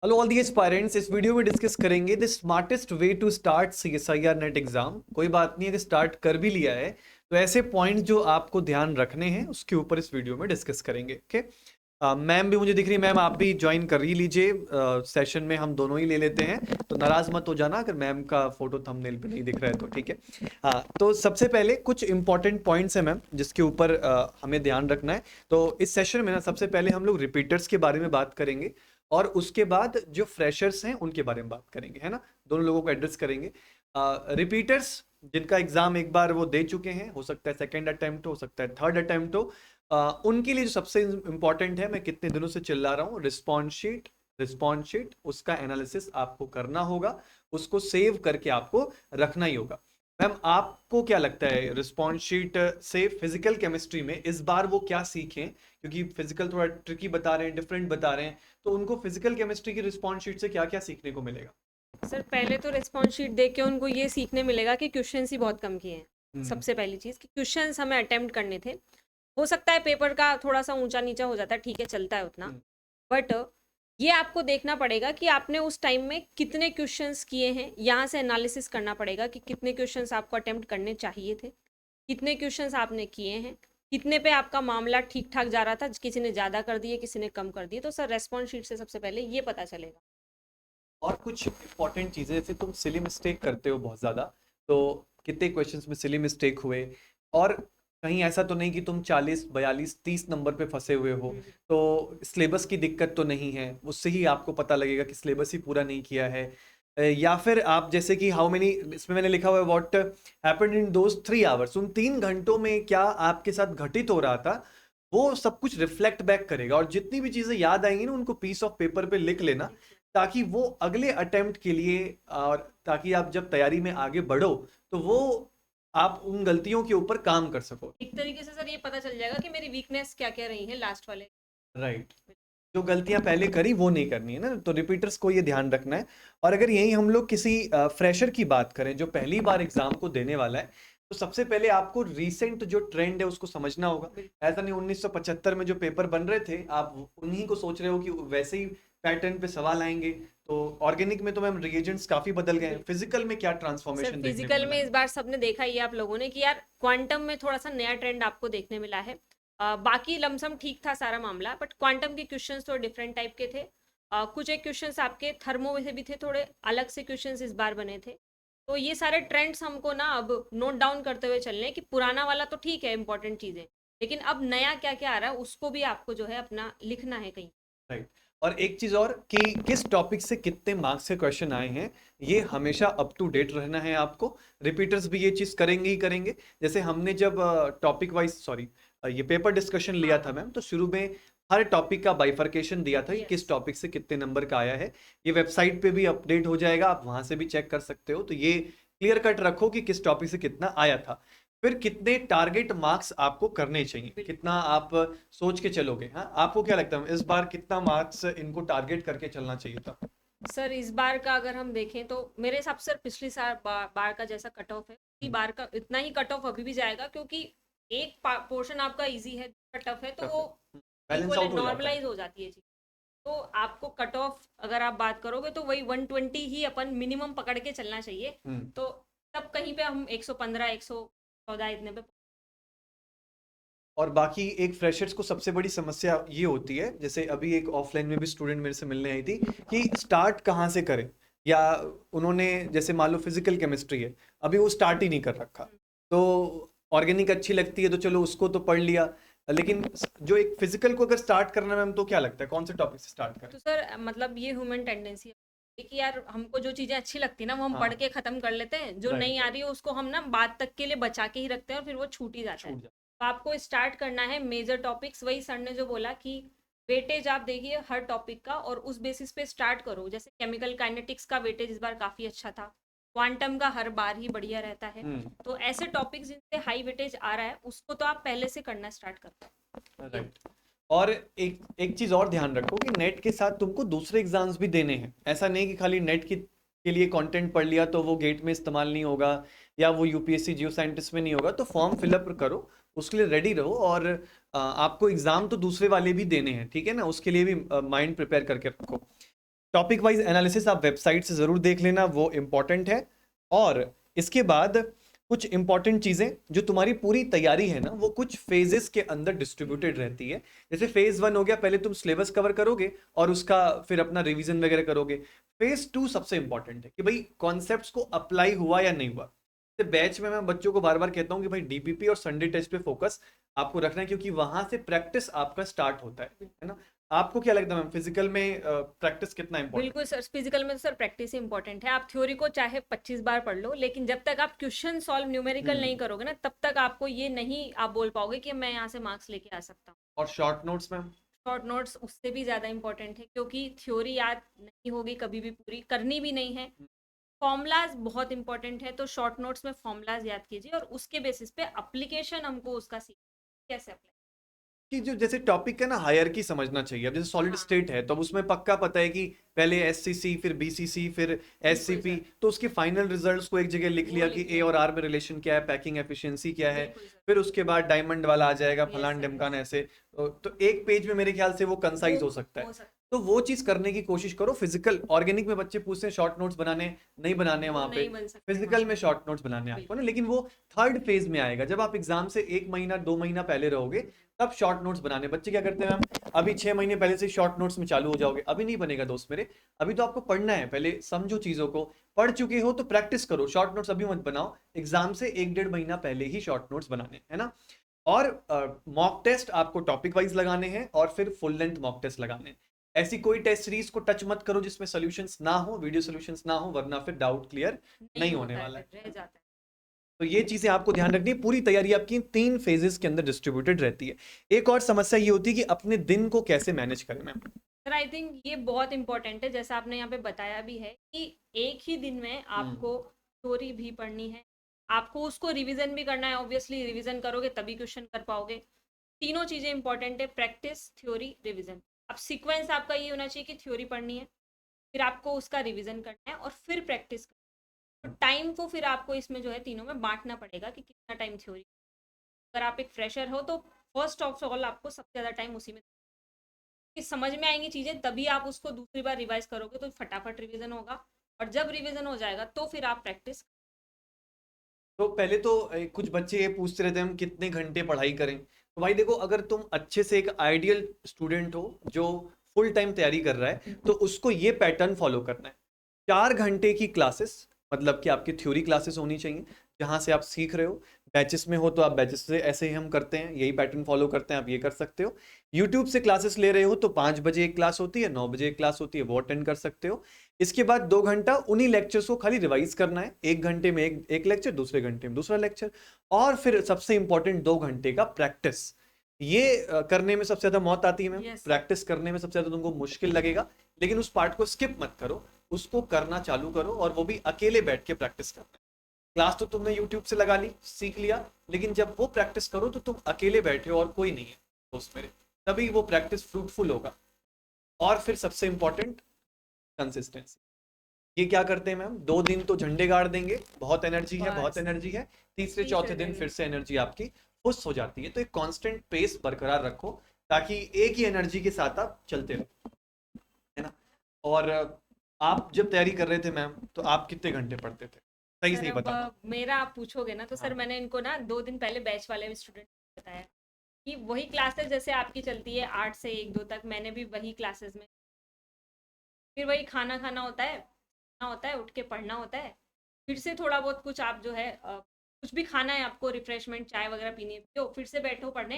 Hello all the aspirants. इस video में discuss करेंगे the smartest way to start CSIR NET exam. कोई बात नहीं, अगर स्टार्ट कर भी लिया है तो ऐसे पॉइंट जो आपको ध्यान रखने हैं उसके ऊपर इस वीडियो में डिस्कस करेंगे। ओके, मैम भी मुझे दिख रही है। मैम आप भी ज्वाइन कर ही लीजिए सेशन में, हम दोनों ही ले लेते हैं। तो नाराज मत हो जाना अगर मैम का फोटो थंबनेल पे नहीं दिख रहा है तो, ठीक है। हाँ, तो सबसे पहले कुछ इंपॉर्टेंट पॉइंट्स हैं मैम जिसके ऊपर हमें ध्यान रखना है। तो इस सेशन में ना सबसे पहले हम लोग रिपीटर्स के बारे में बात करेंगे और उसके बाद जो फ्रेशर्स हैं उनके बारे में बात करेंगे, है ना। दोनों लोगों को एड्रेस करेंगे। रिपीटर्स जिनका एग्जाम एक बार वो दे चुके हैं, हो सकता है सेकेंड अटेम्प्ट हो सकता है थर्ड अटेम्प्ट हो, उनके लिए जो सबसे इंपॉर्टेंट है, मैं कितने दिनों से चिल्ला रहा हूँ, रिस्पॉन्स शीट उसका एनालिसिस आपको करना होगा, उसको सेव करके आपको रखना ही होगा। मैम आपको क्या लगता है रिस्पॉन्स शीट से फिजिकल केमिस्ट्री में इस बार वो क्या सीखें, क्योंकि फिजिकल थोड़ा ट्रिकी बता रहे हैं, डिफरेंट बता रहे हैं, तो उनको फिजिकल केमिस्ट्री की रिस्पॉन्स शीट से क्या क्या सीखने को मिलेगा? सर पहले तो रिस्पॉन्स शीट देख के उनको ये सीखने मिलेगा कि क्वेश्चंस ही बहुत कम किए हैं। हम्म। सबसे पहली चीज़ कि क्वेश्चंस हमें अटेम्प्ट करने थे। हो सकता है पेपर का थोड़ा सा ऊंचा नीचा हो जाता है, ठीक है, चलता है उतना। हम्म। बट ये आपको देखना पड़ेगा कि आपने उस टाइम में कितने क्वेश्चंस किए हैं। यहाँ से एनालिसिस करना पड़ेगा कि कितने क्वेश्चंस आपको अटेम्प्ट करने चाहिए थे, कितने क्वेश्चंस आपने किए हैं, कितने पे आपका मामला ठीक ठाक जा रहा था, किसी ने ज़्यादा कर दिए, किसी ने कम कर दिए। तो सर रेस्पॉन्स शीट से सबसे पहले ये पता चलेगा। और कुछ इंपॉर्टेंट चीजें, जैसे तुम सिली मिस्टेक करते हो बहुत ज्यादा, तो कितने क्वेश्चंस में सिली मिस्टेक हुए, और कहीं ऐसा तो नहीं कि तुम 40 42 30 नंबर पे फंसे हुए हो, तो सिलेबस की दिक्कत तो नहीं है, उससे ही आपको पता लगेगा कि सिलेबस ही पूरा नहीं किया है। या फिर आप जैसे कि हाउ मेनी, इसमें मैंने लिखा हुआ है what happened in those 3 hours, उन 3 घंटों में क्या आपके साथ घटित हो रहा था, वो सब कुछ रिफ्लेक्ट बैक करेगा। और जितनी भी चीजें याद आएंगी ना उनको पीस ऑफ पेपर पे लिख लेना, ताकि वो अगले अटेम्प्ट के लिए, और ताकि आप जब तैयारी में आगे बढ़ो तो वो आप उन गलतियों के ऊपर काम कर सको। एक तरीके से सर ये पता चल जाएगा कि मेरी वीकनेस क्या क्या रही है लास्ट वाले। राइट। जो गलतियां पहले करी वो नहीं करनी है ना, तो रिपीटर्स को ये ध्यान रखना है। और अगर यही हम लोग किसी फ्रेशर की बात करें जो पहली बार एग्जाम को देने वाला है, तो सबसे पहले आपको रीसेंट जो ट्रेंड है उसको समझना होगा। ऐसा नहीं 1975 में जो पेपर बन रहे थे आप उन्हीं को सोच रहे हो कि वैसे ही पैटर्न पे सवाल आएंगे। तो ऑर्गेनिक में तो मैम रिएजेंट्स काफी बदल गए हैं, फिजिकल में क्या सर ट्रांसफॉर्मेशन देखने को फिजिकल मिला में है? इस बार सबने देखा ही है आप लोगों ने कि यार क्वांटम में थोड़ा सा नया ट्रेंड आपको देखने मिला है। बाकी लमसम ठीक था सारा मामला, बट क्वांटम के क्वेश्चंस थोड़े डिफरेंट टाइप के थे। कुछ एक क्वेश्चंस आपके थर्मो से भी थे, थोड़े अलग से क्वेश्चंस इस बार बने थे। तो ये सारे ट्रेंड्स हमको ना अब नोट डाउन करते हुए चलने हैं कि पुराना वाला तो ठीक है, इंपॉर्टेंट चीजें, लेकिन अब नया क्या क्या आ रहा है उसको भी आपको जो है अपना लिखना है कहीं। राइट। और एक चीज और कि किस टॉपिक से कितने मार्क्स के क्वेश्चन आए हैं, ये हमेशा अप टू डेट रहना है आपको। रिपीटर्स भी ये चीज करेंगे ही करेंगे। जैसे हमने जब टॉपिक वाइज, सॉरी, ये पेपर डिस्कशन लिया था मैम, तो शुरू में हर टॉपिक का बाइफरकेशन दिया था कि किस यस। टॉपिक से कितने नंबर का आया है। ये वेबसाइट पे भी अपडेट हो जाएगा, आप वहां से भी चेक कर सकते हो। तो ये क्लियर कट रखो कि किस टॉपिक से कितना आया था। फिर कितने टारगेट मार्क्स आपको करने चाहिए, कितना आप सोच के चलोगे। हाँ, आपको क्या लगता है इस बार कितना मार्क्स इनको टारगेट करके चलना चाहिए था? सर इस बार का अगर हम देखें तो मेरे हिसाब से पिछली साल बार का जैसा कट ऑफ है, इसी बार का इतना ही कट ऑफ अभी भी जाएगा, क्योंकि एक पोर्शन आपका इजी है, टफ है, तो टफ वो है, बैलेंस इक्वल है, आउट हो जाता है। नॉर्मलाइज हो जाती है चीज। तो आपको कट ऑफ अगर आप बात करोगे तो वही 120 ही अपन मिनिमम पकड़ के चलना चाहिए। हम्म। तो तब कहीं पे हम 115 114 इतने पे। और बाकी एक फ्रेशर्स को सबसे बड़ी समस्या ये होती है, जैसे अभी एक ऑफलाइन में भी स्टूडेंट मेरे से मिलने आई थी, कि स्टार्ट कहाँ से करें। या उन्होंने, जैसे मान लो फिजिकल केमिस्ट्री है, अभी वो स्टार्ट ही नहीं कर रखा, तो ऑर्गेनिक अच्छी लगती है तो चलो उसको तो पढ़ लिया, लेकिन जो एक फिजिकल को अगर स्टार्ट करना है मैम, तो क्या लगता है कौन से टॉपिक से स्टार्ट करें? तो सर मतलब ये ह्यूमन टेंडेंसी है कि यार हमको जो चीजें अच्छी लगती है ना वो हम पढ़ हाँ। के खत्म कर लेते हैं, जो राइट। नहीं आ रही है उसको हम ना बाद तक के लिए बचा के ही रखते हैं और फिर वो छूट ही जाता है। छूट जाए। तो आपको स्टार्ट करना है मेजर टॉपिक्स, वही सर ने जो बोला कि वेटेज आप देखिए हर टॉपिक का और उस बेसिस पे स्टार्ट करो। जैसे केमिकल काइनेटिक्स का वेटेज इस बार काफी अच्छा था, क्वांटम का हर बार ही बढ़िया रहता है। हम्म। तो ऐसे टॉपिक्स जिनसे हाई वेटेज आ रहा है उसको तो आप पहले से करना स्टार्ट करो। ये राइट। और एक एक चीज और ध्यान रखो कि नेट के साथ तुमको दूसरे एग्जाम्स भी देने हैं। ऐसा नहीं कि खाली नेट के लिए कंटेंट पढ़ लिया तो वो गेट में इस्तेमाल नहीं होगा, या वो यूपीएससी जियो साइंटिस्ट में नहीं होगा। तो फॉर्म फिलअप करो, उसके लिए रेडी रहो। और आपको एग्जाम तो दूसरे वाले भी देने हैं, ठीक है ना, उसके लिए भी माइंड प्रिपेयर करके रखो। टॉपिक वाइज एनालिसिस आप वेबसाइट से ज़रूर देख लेना, वो इम्पॉर्टेंट है। और इसके बाद कुछ इंपॉर्टेंट चीज़ें जो तुम्हारी पूरी तैयारी है ना, वो कुछ फेजेस के अंदर डिस्ट्रीब्यूटेड रहती है। जैसे फेज 1 हो गया, पहले तुम सिलेबस कवर करोगे और उसका फिर अपना रिवीजन वगैरह करोगे। फेज 2 सबसे इंपॉर्टेंट है कि भाई कॉन्सेप्ट्स को अप्लाई हुआ या नहीं हुआ। बैच में मैं बच्चों को बार बार कहता हूँ कि भाई डीपीपी और संडे टेस्ट पे फोकस आपको रखना है, क्योंकि वहां से प्रैक्टिस आपका स्टार्ट होता है ना। आपको क्या लगता है मैम, फिजिकल में प्रैक्टिस कितना इंपॉर्टेंट? बिल्कुल सर, फिजिकल में तो सर प्रैक्टिस ही इंपॉर्टेंट है। आप थ्योरी को चाहे 25 बार पढ़ लो, लेकिन जब तक आप क्वेश्चन सॉल्व न्यूमेरिकल नहीं करोगे ना, तब तक आपको ये नहीं आप बोल पाओगे कि मैं यहाँ से मार्क्स लेके आ सकता हूँ। और short notes ma'am? Short notes उससे भी ज़्यादा इंपॉर्टेंट है, क्योंकि थ्योरी याद नहीं होगी कभी भी, पूरी करनी भी नहीं है। फॉर्मूलाज बहुत इंपॉर्टेंट है, तो शॉर्ट नोट्स में फॉर्मूलाज याद कीजिए और उसके बेसिस पे एप्लीकेशन हमको उसका सीखना कैसे अप्लाई। कि जो जैसे टॉपिक है ना, हायरार्की समझना चाहिए। अब जैसे सॉलिड हाँ। स्टेट है तो अब उसमें पक्का पता है कि पहले एससीसी, फिर बीसीसी, फिर एससीपी, सर। तो उसके फाइनल रिजल्ट्स को एक जगह लिख वो लिया लिख कि ए लिया। और आर में रिलेशन क्या है, पैकिंग एफिशिएंसी क्या है। बिल्कुल सर। फिर उसके बाद डायमंड वाला आ जाएगा, Yes, फलान sir, ढिमकान yes. ऐसे। तो एक पेज में मेरे ख्याल से वो कंसाइज हो सकता है। हो सकता तो वो चीज करने की कोशिश करो। फिजिकल ऑर्गेनिक में बच्चे पूछते हैं शॉर्ट नोट्स बनाने, नहीं बनाने है, वहां वो पे। नहीं बन सकता फिजिकल वहाँ में पे। शॉर्ट नोट्स बनाने हैं आपको ना, लेकिन वो थर्ड फेज में आएगा जब आप एग्जाम से 1 महीना 2 महीना पहले रहोगे, तब शॉर्ट नोट्स बनाने। बच्चे क्या करते हैं मैम, अभी 6 महीने पहले से शॉर्ट नोट्स में चालू हो जाओगे, अभी नहीं बनेगा दोस्त मेरे। अभी तो आपको पढ़ना है, पहले समझो चीजों को। पढ़ चुके हो तो प्रैक्टिस करो, शॉर्ट नोट्स अभी मत बनाओ। एग्जाम से 1 1.5 महीना पहले ही शॉर्ट नोट्स बनाने है ना। और मॉक टेस्ट आपको टॉपिक वाइज लगाने हैं और फिर फुल लेंथ मॉक टेस्ट लगाने हैं। ऐसी कोई टेस्ट सीरीज को टच मत करो जिसमें सॉल्यूशंस ना हो, वीडियो सॉल्यूशंस ना हो, वरना फिर डाउट क्लियर नहीं होने होता वाला है। रह जाता है। तो ये चीजें आपको ध्यान रखनी है। पूरी तैयारी आपकी 3 फेजेस के अंदर डिस्ट्रीब्यूटेड रहती है। एक और समस्या ये होती है कि अपने दिन को कैसे मैनेज करें मैम। सर आई थिंक ये बहुत इंपॉर्टेंट है, जैसा आपने यहाँ पे बताया भी है कि एक ही दिन में आपको थ्योरी भी पढ़नी है, आपको उसको रिवीजन भी करना है। ऑब्वियसली रिवीजन करोगे तभी क्वेश्चन कर पाओगे। तीनों चीजें इंपॉर्टेंट है, प्रैक्टिस, थ्योरी, रिवीजन। अब सीक्वेंस आपका ये होना चाहिए कि थ्योरी पढ़नी है, फिर आपको उसका रिवीजन करना है और फिर प्रैक्टिस करना है। तो टाइम को फिर आपको इसमें जो है तीनों में बांटना पड़ेगा कि कितना टाइम थ्योरी। अगर आप एक फ्रेशर हो तो फर्स्ट ऑफ ऑल आपको सबसे ज़्यादा टाइम उसी में, कि समझ में आएंगी चीज़ें, तभी आप उसको दूसरी बार रिवाइज करोगे तो फटाफट रिवीजन होगा। और जब रिवीजन हो जाएगा तो फिर आप प्रैक्टिस। तो पहले तो कुछ बच्चे ये पूछते रहते हैं हम कितने घंटे पढ़ाई करें। तो भाई देखो, अगर तुम अच्छे से एक आइडियल स्टूडेंट हो जो फुल टाइम तैयारी कर रहा है, तो उसको ये पैटर्न फॉलो करना है। 4 घंटे की क्लासेस, मतलब कि आपकी थ्योरी क्लासेस होनी चाहिए जहां से आप सीख रहे हो। बैचेस में हो तो आप बैचेस से, ऐसे ही हम करते हैं, यही पैटर्न फॉलो करते हैं, आप ये कर सकते हो। यूट्यूब से क्लासेस ले रहे हो तो 5 बजे एक क्लास होती है, 9 बजे एक क्लास होती है, वो अटेंड कर सकते हो। इसके बाद 2 घंटा उन्हीं लेक्चर्स को खाली रिवाइज करना है। 1 घंटे में एक लेक्चर, दूसरे घंटे में दूसरा लेक्चर। और फिर सबसे इंपॉर्टेंट 2 घंटे का प्रैक्टिस। ये करने में सबसे ज्यादा मौत आती है मैम। Yes. प्रैक्टिस करने में सबसे ज्यादा तुमको मुश्किल लगेगा, लेकिन उस पार्ट को स्किप मत करो, उसको करना चालू करो, और वो भी अकेले बैठ के प्रैक्टिस करना। क्लास तो तुमने यूट्यूब से लगा ली, सीख लिया, लेकिन जब वो प्रैक्टिस करो तो तुम अकेले बैठे हो और कोई नहीं है दोस्त मेरे, तभी वो प्रैक्टिस फ्रूटफुल होगा। और फिर सबसे इंपॉर्टेंट कंसिस्टेंसी। ये क्या करते हैं मैम, 2 दिन तो झंडे गाड़ देंगे, बहुत एनर्जी है, बहुत बस। एनर्जी है। तीसरे तीसरे चौथे दिन दिन फिर से एनर्जी आपकी फुस हो जाती है। तो एक कांस्टेंट पेस बरकरार रखो, ताकि एक ही एनर्जी के साथ आप चलते रहो, है ना। और आप जब तैयारी कर रहे थे मैम, तो आप कितने घंटे पढ़ते थे, सही सर सही अब बताना। मेरा आप पूछोगे ना तो सर हाँ। मैंने इनको ना 2 दिन पहले बैच वाले स्टूडेंट को बताया कि वही क्लासेस जैसे आपकी चलती है 8 से 1 2 तक, मैंने भी वही क्लासेस में, फिर वही खाना खाना होता है, उठ के पढ़ना होता है, फिर से थोड़ा बहुत कुछ आप जो है कुछ भी खाना है आपको, रिफ्रेशमेंट चाय वगैरह पीनी है, पियो, फिर से बैठो पढ़ने,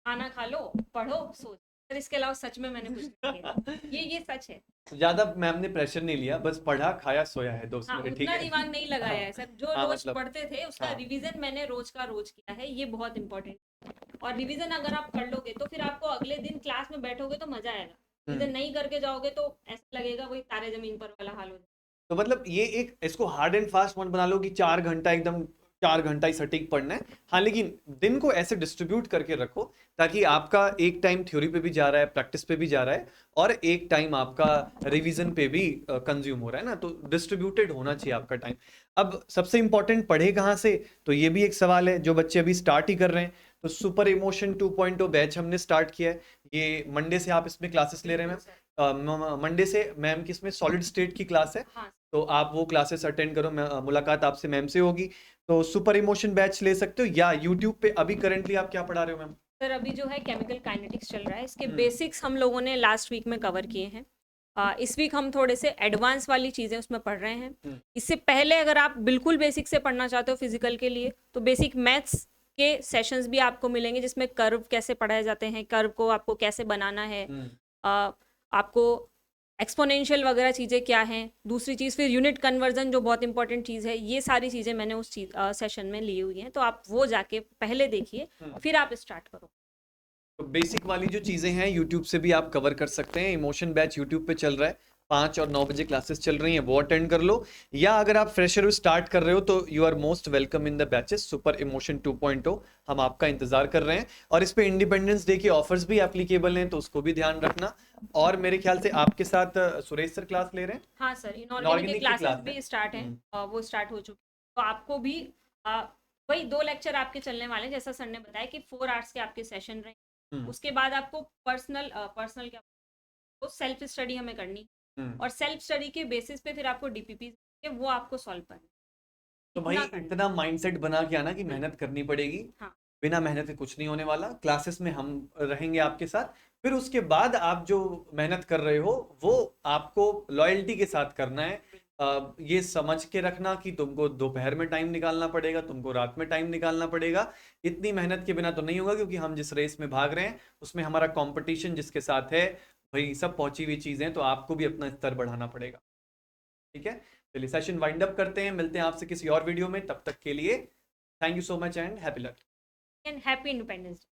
खाना खा लो, पढ़ो, सो। सर इसके अलावा सच में मैंने कुछ नहीं किया। ये सच है। ज्यादा मैम ने प्रेशर नहीं लिया, बस पढ़ा खाया सोया है दोस्त हाँ, मेरे, ठीक उतना है। दिमाग नहीं लगाया है सर। जो हाँ रोज मतलब, पढ़ते थे उसका हाँ। रिवीजन मैंने रोज का रोज किया है, ये बहुत इंपॉर्टेंट। और रिवीजन अगर आप कर लोगे तो फिर आपको अगले दिन क्लास में बैठोगे तो मजा आएगा। रिवीजन नहीं करके जाओगे तो ऐसा लगेगा वही तारे जमीन पर वाला हाल हो जाएगा। तो मतलब ये एक, इसको हार्ड एंड फास्ट मत बना लो कि 4 घंटा एकदम 4 घंटा ही सटीक पढ़ना है। हाँ, लेकिन दिन को ऐसे डिस्ट्रीब्यूट करके रखो ताकि आपका एक टाइम थ्योरी पे भी जा रहा है, प्रैक्टिस पे भी जा रहा है, और एक टाइम आपका रिवीजन पे भी कंज्यूम हो रहा है ना। तो डिस्ट्रीब्यूटेड होना चाहिए आपका टाइम। अब सबसे इंपॉर्टेंट पढ़े कहाँ से, तो ये भी एक सवाल है जो बच्चे अभी स्टार्ट ही कर रहे हैं। तो सुपर इमोशन 2.0 बैच हमने स्टार्ट किया है, ये मंडे से आप इसमें क्लासेस ले रहे हैं मैम। मंडे से मैम की इसमें सॉलिड स्टेट की क्लास है, हाँ तो आप वो क्लासेस अटेंड करो, मुलाकात आपसे मैम से होगी। तो सुपर इमोशन बैच ले सकते हो, या यूट्यूब पे अभी करंटली आप क्या पढ़ा रहे हो मैम? सर, अभी जो है केमिकल काइनेटिक्स चल रहा है, इसके हम्म। बेसिक्स हम लोगों ने लास्ट वीक में कवर किए हैं। इस वीक हम थोड़े से एडवांस वाली चीज़ें उसमें पढ़ रहे हैं। हम्म। इससे पहले अगर आप बिल्कुल बेसिक से पढ़ना चाहते हो फिजिकल के लिए, तो बेसिक मैथ्स के सेशंस भी आपको मिलेंगे, जिसमें कर्व कैसे पढ़ाए जाते हैं, कर्व को आपको कैसे बनाना है, हम्म। आपको एक्सपोनेंशियल वगैरह चीज़ें क्या हैं, दूसरी चीज़ फिर यूनिट कन्वर्जन जो बहुत इंपॉर्टेंट चीज़ है, ये सारी चीज़ें मैंने उस सेशन में ली हुई हैं, तो आप वो जाके पहले देखिए फिर आप स्टार्ट करो। तो बेसिक वाली जो चीजें हैं यूट्यूब से भी आप कवर कर सकते हैं। इमोशन बैच यूट्यूब पे चल रहा है, 5 और 9 बजे क्लासेस चल रही हैं, वो अटेंड कर लो। या अगर आप फ्रेशर स्टार्ट कर रहे हो तो you are most welcome in the batches super emotion 2.0। हम आपका इंतजार कर रहे हैं, और इस पे इंडिपेंडेंस डे के ऑफर्स भी एप्लीकेबल हैं, तो उसको भी ध्यान रखना। और मेरे ख्याल से आपके साथ सुरेश सर क्लास ले रहे हैं। हाँ सर, इनऑर्गेनिक इनऑर्गेनिक की की क्लासेस क्लास भी है। स्टार्ट हैं, वो स्टार्ट हो चुकी है। तो आपको भी वही 2 लेक्चर आपके चलने वाले हैं, जैसा सर ने बताया कि 4 आवर्स के आपके सेशन रहे। हम्म। उसके बाद आपको पर्सनल क्या, वो सेल्फ स्टडी हमें करनी, और सेल्फ स्टडी के बेसिस पे फिर आपको डीपीपी वो आपको सॉल्व करना, तो भाई इतना करना। इतना माइंडसेट बना के आना कि मेहनत करनी पड़ेगी, हाँ बिना मेहनत के कुछ नहीं होने वाला। क्लासेस में हम रहेंगे आपके साथ, फिर उसके बाद आप जो मेहनत कर रहे हो वो आपको लॉयल्टी के साथ करना है। ये समझ के रखना कि तुमको दोपहर में टाइम निकालना पड़ेगा, तुमको रात में टाइम निकालना पड़ेगा। इतनी मेहनत के बिना तो नहीं होगा, क्योंकि हम जिस रेस में भाग रहे हैं उसमें हमारा कंपटीशन जिसके साथ है, भाई सब पहुंची हुई चीजें, तो आपको भी अपना स्तर बढ़ाना पड़ेगा। ठीक है, चलिए सेशन वाइंड अप करते हैं, मिलते हैं आपसे किसी और वीडियो में। तब तक के लिए thank you so much and happy luck. And happy independence day.